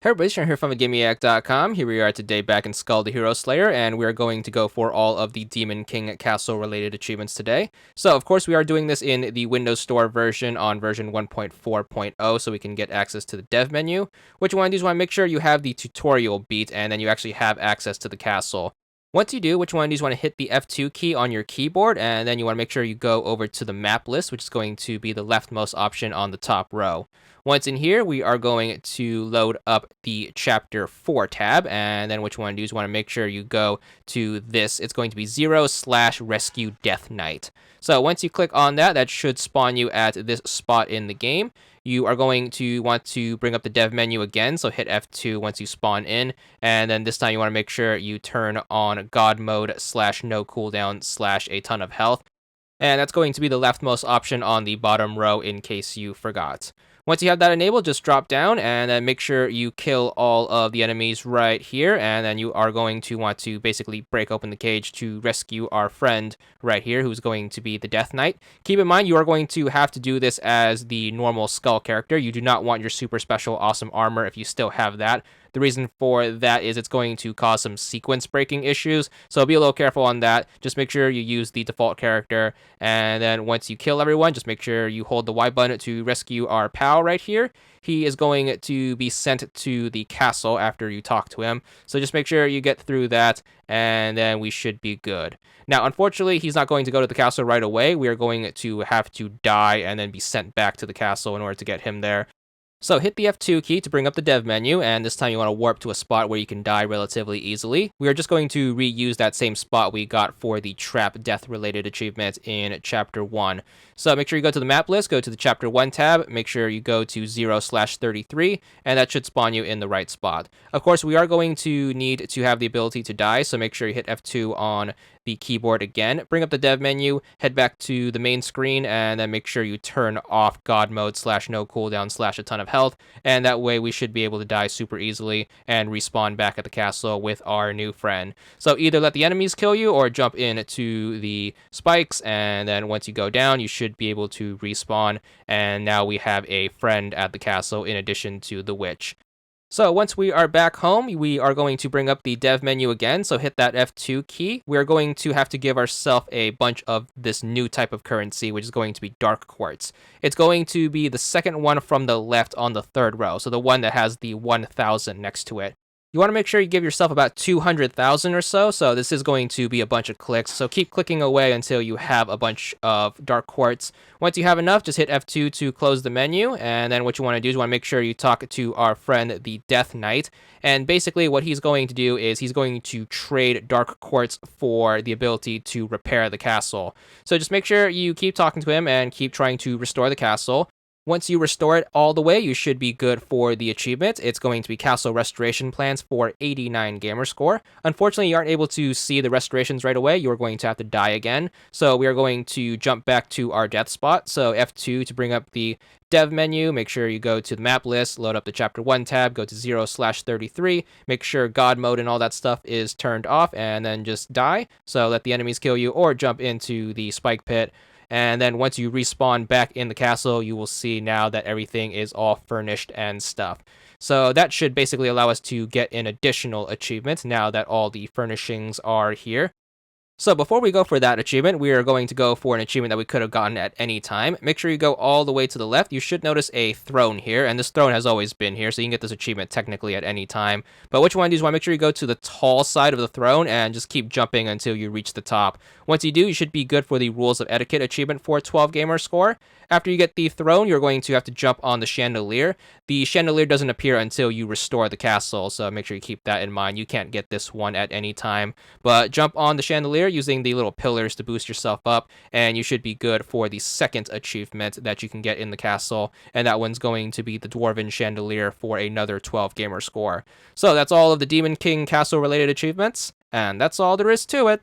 Hey everybody, Sean here from VidGamiac.com. Here we are today back in Skul the Hero Slayer, and we're going to go for all of the Demon King Castle related achievements today. So, of course, we are doing this in the Windows Store version on version 1.4.0 so we can get access to the dev menu. What you want to do is want to make sure you have the tutorial beat and then you actually have access to the castle. Once you do, what you want to do is want to hit the F2 key on your keyboard, and then you want to make sure you go over to the map list, which is going to be the leftmost option on the top row. Once in here, we are going to load up the Chapter 4 tab, and then what you want to do is want to make sure you go to this. It's going to be 0/Rescue Death Knight. So once you click on that, that should spawn you at this spot in the game. You are going to want to bring up the dev menu again, so hit F2 once you spawn in, and then this time you want to make sure you turn on God mode /no cooldown /a ton of health. And that's going to be the leftmost option on the bottom row in case you forgot. Once you have that enabled, just drop down and then make sure you kill all of the enemies right here. And then you are going to want to basically break open the cage to rescue our friend right here, who's going to be the Death Knight. Keep in mind, you are going to have to do this as the normal Skul character. You do not want your super special awesome armor if you still have that. The reason for that is it's going to cause some sequence breaking issues, so be a little careful on that. Just make sure you use the default character, and then once you kill everyone, just make sure you hold the Y button to rescue our pal right here. He is going to be sent to the castle after you talk to him, so just make sure you get through that, and then we should be good. Now, unfortunately, he's not going to go to the castle right away. We are going to have to die and then be sent back to the castle in order to get him there. So hit the F2 key to bring up the dev menu, and this time you want to warp to a spot where you can die relatively easily. We are just going to reuse that same spot we got for the trap death related achievement in Chapter 1. So make sure you go to the map list, go to the Chapter 1 tab, make sure you go to 0/33, and that should spawn you in the right spot. Of course, we are going to need to have the ability to die, so make sure you hit F2 on the keyboard again, bring up the dev menu, head back to the main screen, and then make sure you turn off God mode /no cooldown /a ton of health, and that way we should be able to die super easily and respawn back at the castle with our new friend. So either let the enemies kill you or jump into the spikes, and then once you go down, you should be able to respawn, and now we have a friend at the castle in addition to the witch. So once we are back home, we are going to bring up the dev menu again, so hit that F2 key. We're going to have to give ourselves a bunch of this new type of currency, which is going to be dark quartz. It's going to be the second one from the left on the third row, so the one that has the 1,000 next to it. You want to make sure you give yourself about 200,000 or so this is going to be a bunch of clicks, so keep clicking away until you have a bunch of dark quartz. Once you have enough, just hit F2 to close the menu, and then what you want to do is you want to make sure you talk to our friend, the Death Knight, and basically what he's going to do is he's going to trade dark quartz for the ability to repair the castle. So just make sure you keep talking to him and keep trying to restore the castle. Once you restore it all the way, you should be good for the achievement. It's going to be Castle Restoration Plans for 89 gamer score. Unfortunately, you aren't able to see the restorations right away. You're going to have to die again. So we are going to jump back to our death spot. So F2 to bring up the dev menu. Make sure you go to the map list, load up the Chapter 1 tab, go to 0/33. Make sure God mode and all that stuff is turned off, and then just die. So let the enemies kill you or jump into the spike pit. And then once you respawn back in the castle, you will see now that everything is all furnished and stuff. So that should basically allow us to get an additional achievement now that all the furnishings are here. So before we go for that achievement, we are going to go for an achievement that we could have gotten at any time. Make sure you go all the way to the left. You should notice a throne here, and this throne has always been here, so you can get this achievement technically at any time. But what you want to do is want to make sure you go to the tall side of the throne and just keep jumping until you reach the top. Once you do, you should be good for the Rules of Etiquette achievement for 12 gamer score. After you get the throne, you're going to have to jump on the chandelier. The chandelier doesn't appear until you restore the castle, so make sure you keep that in mind. You can't get this one at any time, but jump on the chandelier using the little pillars to boost yourself up, and you should be good for the second achievement that you can get in the castle, and that one's going to be the Dwarven Chandelier for another 12 gamer score. So that's all of the Demon King castle related achievements, and that's all there is to it.